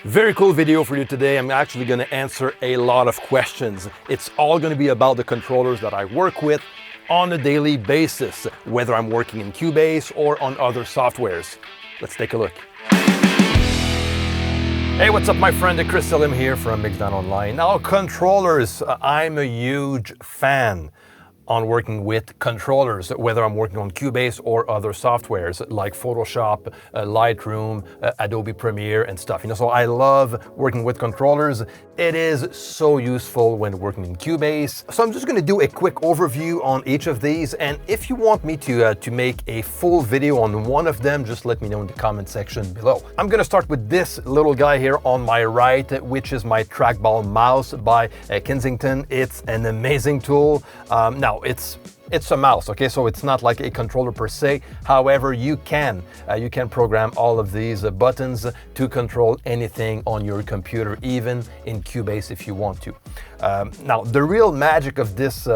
Very cool video for you today. I'm actually going to answer a lot of questions. It's all going to be about the controllers that I work with on a daily basis, whether I'm working in Cubase or on other softwares. Let's take a look. Hey, what's up my friend? Chris Selim here from Mixdown Online. Now, controllers, I'm a huge fan on working with controllers, whether I'm working on Cubase or other softwares like Photoshop, Lightroom, Adobe Premiere and stuff. So I love working with controllers. It is so useful when working in Cubase. So I'm just gonna do a quick overview on each of these. And if you want me to make a full video on one of them, just let me know in the comment section below. I'm gonna start with this little guy here on my right, which is my Trackball Mouse by Kensington. It's an amazing tool. Now, it's a mouse, okay? So it's not like a controller per se. However, you can program all of these buttons to control anything on your computer, even in Cubase if you want to. Now, the real magic of this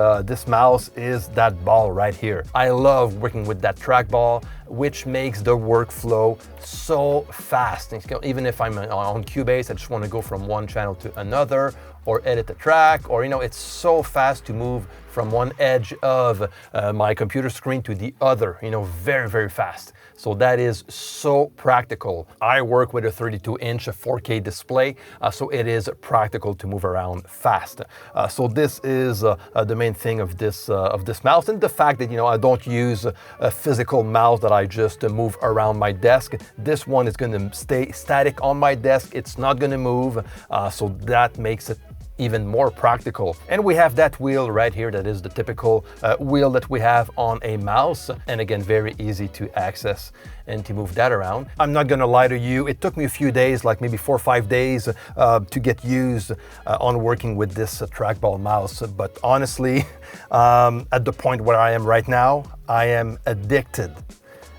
mouse is that ball right here. I love working with that trackball, which makes the workflow so fast. Even if I'm on Cubase, I just want to go from one channel to another or edit a track, or it's so fast to move from one edge of my computer screen to the other, very, very fast. So that is so practical. I work with a 32-inch 4K display, so it is practical to move around fast. So this is the main thing of this mouse, and the fact that I don't use a physical mouse that I just move around my desk. This one is going to stay static on my desk. It's not going to move, so that makes it even more practical. And we have that wheel right here that is the typical wheel that we have on a mouse, and again, very easy to access and to move that around. I'm not gonna lie to you, it took me a few days, like maybe 4 or 5 days to get used on working with this trackball mouse, but honestly, at the point where I am right now, I am addicted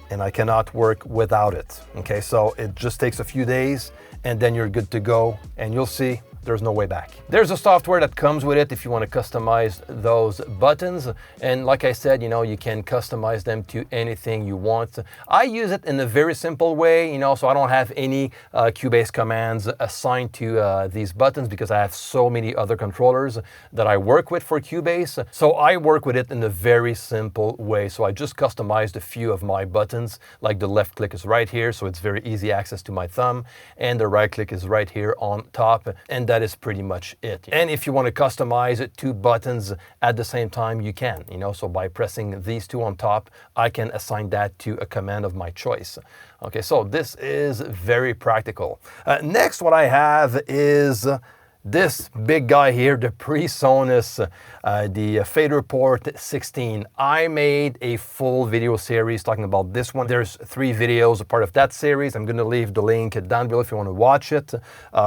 and I cannot work without it. Okay, so it just takes a few days and then you're good to go, and you'll see there's no way back. There's a software that comes with it if you want to customize those buttons. And like I said, you can customize them to anything you want. I use it in a very simple way, so I don't have any Cubase commands assigned to these buttons because I have so many other controllers that I work with for Cubase. So I work with it in a very simple way. So I just customized a few of my buttons, like the left click is right here, so it's very easy access to my thumb, and the right click is right here on top, and that is pretty much it. And if you want to customize 2 buttons at the same time, you can, so by pressing these 2 on top, I can assign that to a command of my choice. Okay, so this is very practical. Next, what I have is this big guy here, the Presonus, the Faderport 16. I made a full video series talking about this one. There's 3 videos, a part of that series. I'm gonna leave the link down below if you wanna watch it,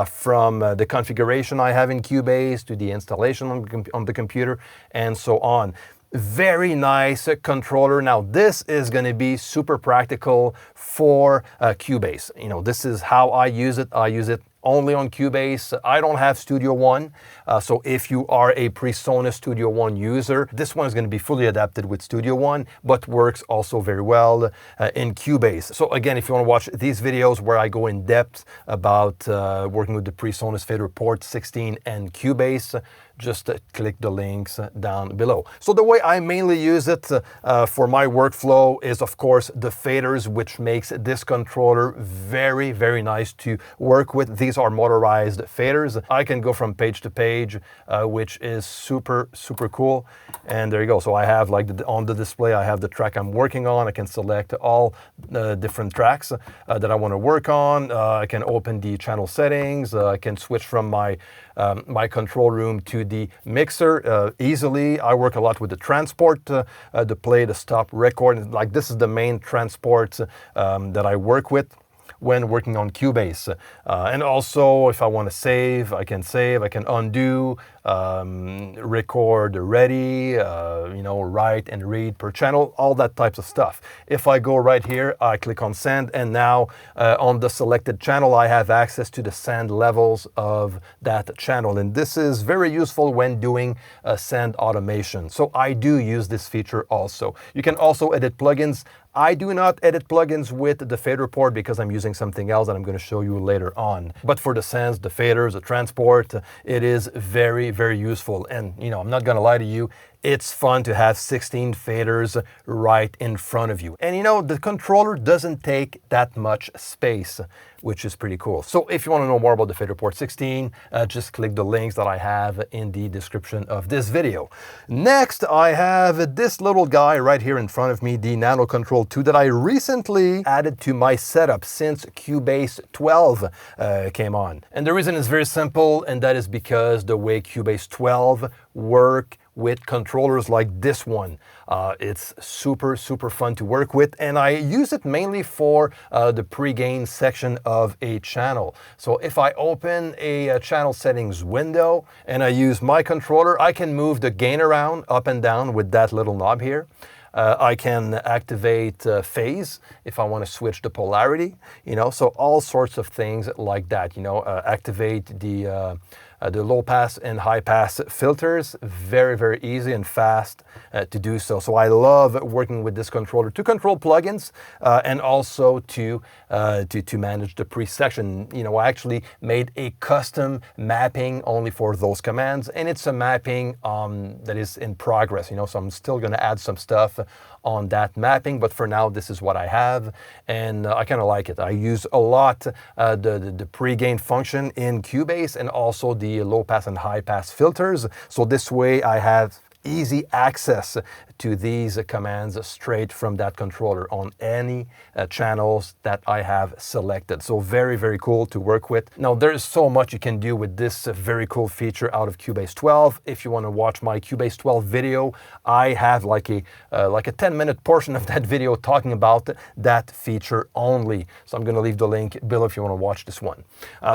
from the configuration I have in Cubase to the installation on the computer and so on. Very nice controller. Now, this is going to be super practical for Cubase. This is how I use it. I use it only on Cubase. I don't have Studio One, so if you are a Presonus Studio One user, this one is going to be fully adapted with Studio One, but works also very well in Cubase. So again, if you want to watch these videos where I go in depth about working with the Presonus Faderport 16 and Cubase, just click the links down below. So the way I mainly use it for my workflow is, of course, the faders, which makes this controller very, very nice to work with. These are motorized faders. I can go from page to page, which is super, super cool. And there you go. So I have, like, on the display, I have the track I'm working on. I can select all the different tracks that I want to work on. I can open the channel settings. I can switch from my control room to the mixer easily. I work a lot with the transport, the play, the stop, record. Like, this is the main transport that I work with when working on Cubase. And also, if I want to save, I can undo. record ready, write and read per channel, all that types of stuff. If I go right here, I click on send, and now on the selected channel, I have access to the send levels of that channel. And this is very useful when doing send automation. So I do use this feature also. You can also edit plugins. I do not edit plugins with the Faderport because I'm using something else that I'm going to show you later on. But for the sends, the faders, the transport, it is very, very useful. And, I'm not going to lie to you, it's fun to have 16 faders right in front of you. And the controller doesn't take that much space, which is pretty cool. So if you want to know more about the Faderport 16, just click the links that I have in the description of this video. Next, I have this little guy right here in front of me, the Nano Control 2, that I recently added to my setup since Cubase 12 came on. And the reason is very simple, and that is because the way Cubase 12 work with controllers like this one. It's super, super fun to work with, and I use it mainly for the pre-gain section of a channel. So if I open a channel settings window and I use my controller, I can move the gain around up and down with that little knob here. I can activate phase if I want to switch the polarity, so all sorts of things like that, activate the low pass and high pass filters. Very, very easy and fast to do so. So I love working with this controller to control plugins and also to manage the pre-section. I actually made a custom mapping only for those commands, and it's a mapping that is in progress. So I'm still going to add some stuff on that mapping, but for now this is what I have, and I kind of like it. I use a lot the pre-gain function in Cubase and also the low pass and high pass filters. So this way I have easy access to these commands straight from that controller on any channels that I have selected. So very, very cool to work with. Now there's so much you can do with this very cool feature out of Cubase 12. If you want to watch my Cubase 12 video, I have like a 10-minute portion of that video talking about that feature only. So I'm going to leave the link below if you want to watch this one.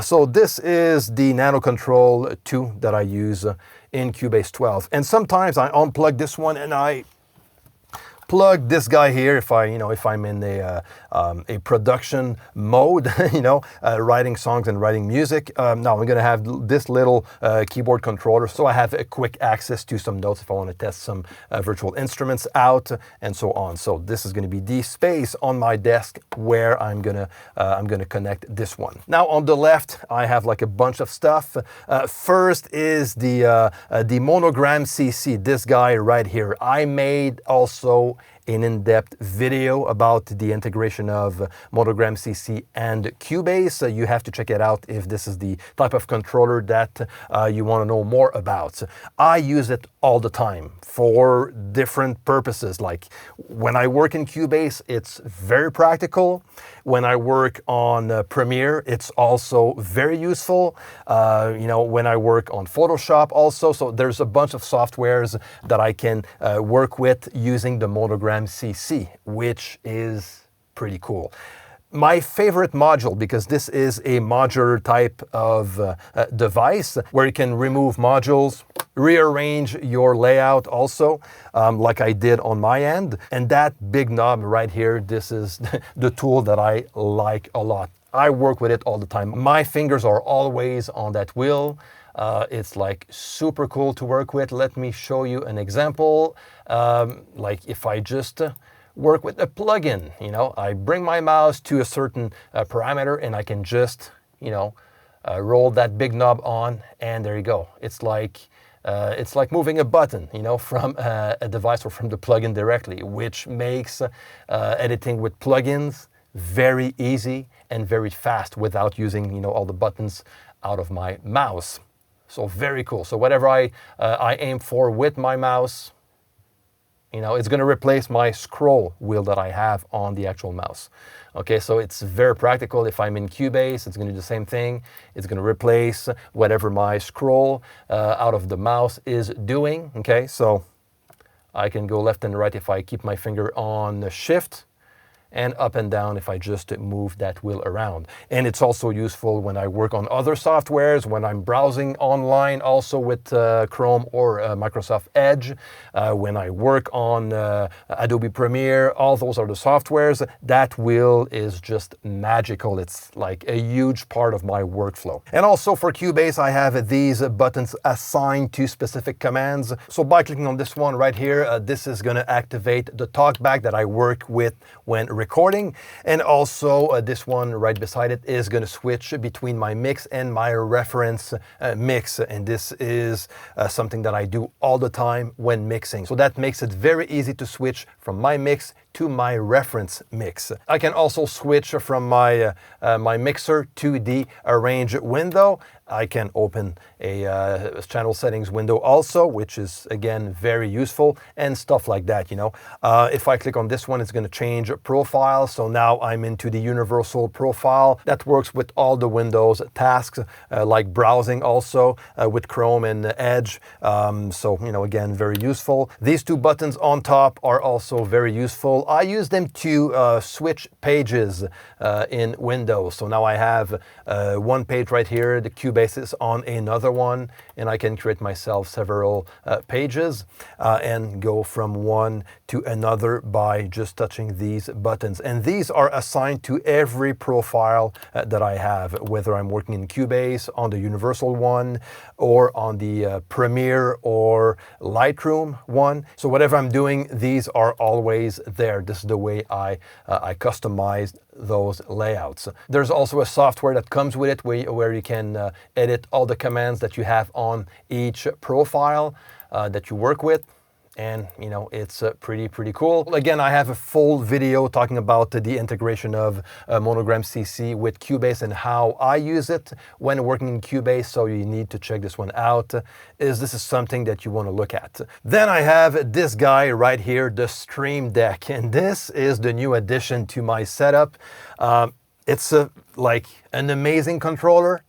So this is the Nano Control 2 that I use in Cubase 12, and sometimes I unplug this one and I plug this guy here if I'm in a production mode, writing songs and writing music. Now I'm going to have this little keyboard controller, so I have a quick access to some notes if I want to test some virtual instruments out and so on. So this is going to be the space on my desk where I'm gonna connect this one. Now on the left, I have like a bunch of stuff. First is the Monogram CC, this guy right here. I made also an in-depth video about the integration of Monogram CC and Cubase. You have to check it out if this is the type of controller that you want to know more about. I use it all the time for different purposes. Like when I work in Cubase, it's very practical. When I work on Premiere, it's also very useful. When I work on Photoshop also. So there's a bunch of softwares that I can work with using the Monogram CC, which is pretty cool. My favorite module, because this is a modular type of device where you can remove modules, rearrange your layout also, like I did on my end. And that big knob right here, this is the tool that I like a lot. I work with it all the time. My fingers are always on that wheel. It's like super cool to work with. Let me show you an example. Like if I just work with a plugin, I bring my mouse to a certain parameter and I can just, roll that big knob on, and there you go. It's like moving a button, from a device or from the plugin directly, which makes editing with plugins very easy and very fast without using, all the buttons out of my mouse. So very cool. So whatever I aim for with my mouse, it's going to replace my scroll wheel that I have on the actual mouse. Okay, so it's very practical. If I'm in Cubase, it's going to do the same thing. It's going to replace whatever my scroll out of the mouse is doing. Okay, so I can go left and right if I keep my finger on the shift, and up and down if I just move that wheel around. And it's also useful when I work on other softwares, when I'm browsing online also with Chrome or Microsoft Edge, when I work on Adobe Premiere, all those are the softwares. That wheel is just magical. It's like a huge part of my workflow. And also for Cubase, I have these buttons assigned to specific commands. So by clicking on this one right here, this is going to activate the talkback that I work with when recording. And also this one right beside it is going to switch between my mix and my reference mix. And this is something that I do all the time when mixing. So that makes it very easy to switch from my mix to my reference mix. I can also switch from my my mixer to the arrange window. I can open a channel settings window also, which is again very useful, and stuff like that, you know. If I click on this one, it's going to change profile. So now I'm into the universal profile that works with all the Windows tasks, like browsing also with Chrome and Edge. So, you know, again, very useful. These two buttons on top are also very useful. I use them to switch pages in Windows. So now I have one page right here, the Cubase is on another one, and I can create myself several pages and go from one to another by just touching these buttons. And these are assigned to every profile that I have, whether I'm working in Cubase on the universal one or on the Premiere or Lightroom one. So whatever I'm doing, these are always there. This is the way I customized those layouts. There's also a software that comes with it where you can edit all the commands that you have on each profile that you work with. And, you know, it's pretty cool. Again, I have a full video talking about the integration of Monogram CC with Cubase and how I use it when working in Cubase, so you need to check this one out, this is something that you want to look at. Then I have this guy right here, the Stream Deck, and this is the new addition to my setup. It's like an amazing controller.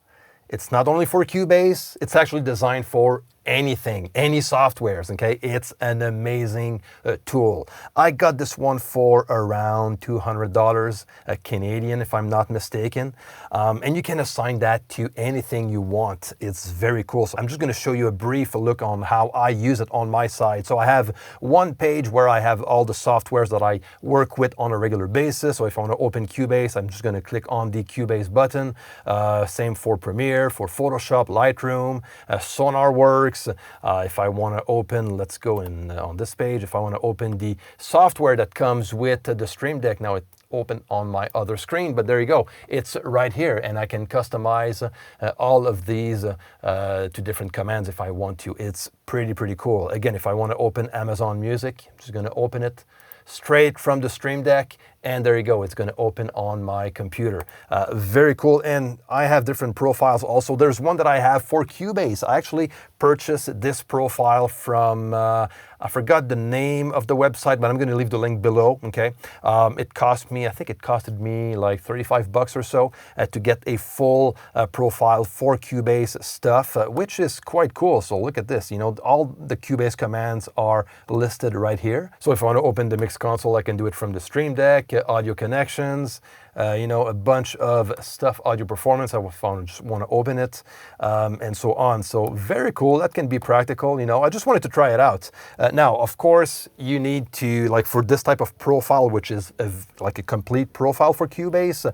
It's not only for Cubase, it's actually designed for anything, any softwares, okay? It's an amazing tool. I got this one for around $200 Canadian, if I'm not mistaken. And you can assign that to anything you want. It's very cool. So I'm just gonna show you a brief look on how I use it on my side. So I have one page where I have all the softwares that I work with on a regular basis. So if I wanna open Cubase, I'm just gonna click on the Cubase button. Same for Premiere, for Photoshop, Lightroom, SonarWorks. If I want to open, let's go in on this page. If I want to open the software that comes with the Stream Deck, now it open on my other screen, but there you go. It's right here, and I can customize all of these to different commands if I want to. It's pretty cool. Again, if I want to open Amazon Music, I'm just going to open it straight from the Stream Deck, and there you go, it's going to open on my computer. Very cool. And I have different profiles also. There's one that I have for Cubase. I actually purchased this profile from I forgot the name of the website, but I'm going to leave the link below, okay? It cost me, I think it costed me like 35 bucks or so to get a full profile for Cubase stuff, which is quite cool. So look at this, you know, all the Cubase commands are listed right here. So if I want to open the mix console, I can do it from the Stream Deck, audio connections, you know, a bunch of stuff, audio performance, I just want to open it, and so on. So very cool. That can be practical, you know. I just wanted to try it out. Now, of course, you need to, like for this type of profile, which is like a complete profile for Cubase,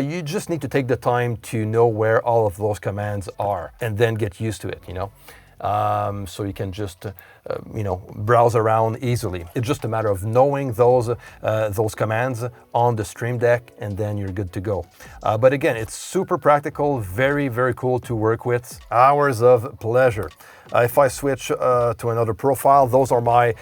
you just need to take the time to know where all of those commands are and then get used to it, you know. So you can just, you know, browse around easily. It's just a matter of knowing those commands on the Stream Deck, and then you're good to go. But again, it's super practical, very cool to work with. Hours of pleasure. If I switch to another profile, those are my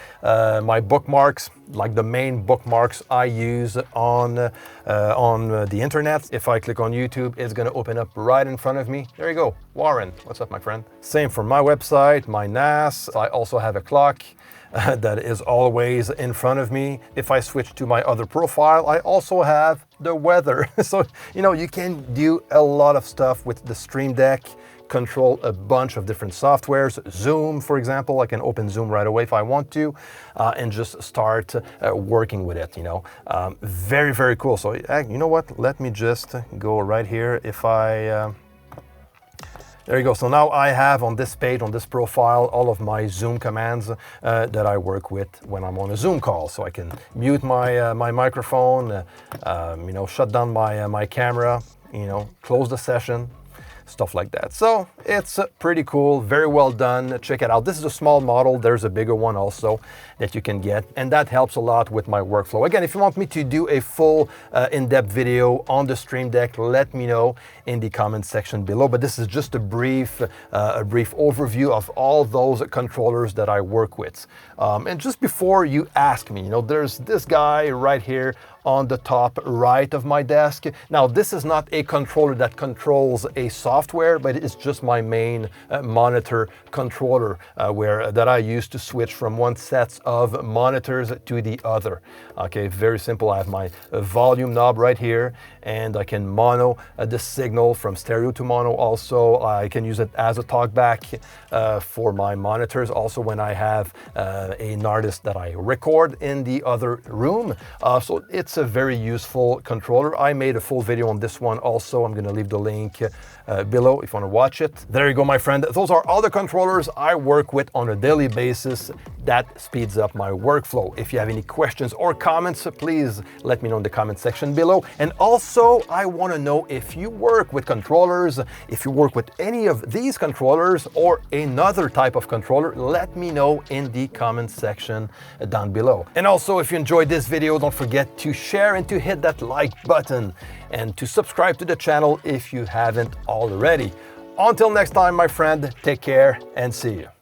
my bookmarks, like the main bookmarks I use on the internet. If I click on YouTube, it's going to open up right in front of me. There you go, Warren. What's up, my friend? Same for my website, my NAS. I also have a clock. that is always in front of me. If I switch to my other profile, I also have the weather. So, you know, you can do a lot of stuff with the Stream Deck, control a bunch of different softwares. Zoom, for example, I can open Zoom right away if I want to, and just start working with it, you know. Very, very cool. So, you know what? Let me just go right here. If I... there you go. So now I have on this page, on this profile, all of my Zoom commands that I work with when I'm on a Zoom call. So I can mute my my microphone, you know, shut down my camera, you know, close the session, stuff like that. So it's pretty cool, very well done. Check it out. This is a small model. There's a bigger one also that you can get, and that helps a lot with my workflow. Again, if you want me to do a full in-depth video on the Stream Deck, let me know in the comment section below. But this is just a brief overview of all those controllers that I work with. And just before you ask me, you know, there's this guy right here on the top right of my desk. Now, this is not a controller that controls a software, but it's just my main monitor controller that I use to switch from one set of monitors to the other. Okay, very simple. I have my volume knob right here, and I can mono the signal from stereo to mono. Also, I can use it as a talkback for my monitors. Also, when I have an artist that I record in the other room. So it's a very useful controller. I made a full video on this one also. I'm going to leave the link below if you want to watch it. There you go, my friend. Those are all the controllers I work with on a daily basis. That speeds up my workflow. If you have any questions or comments, please let me know in the comment section below. And also, I want to know if you work with controllers, if you work with any of these controllers or another type of controller, let me know in the comment section down below. And also, if you enjoyed this video, don't forget to share and to hit that like button and to subscribe to the channel if you haven't already. Until next time, my friend, take care and see you.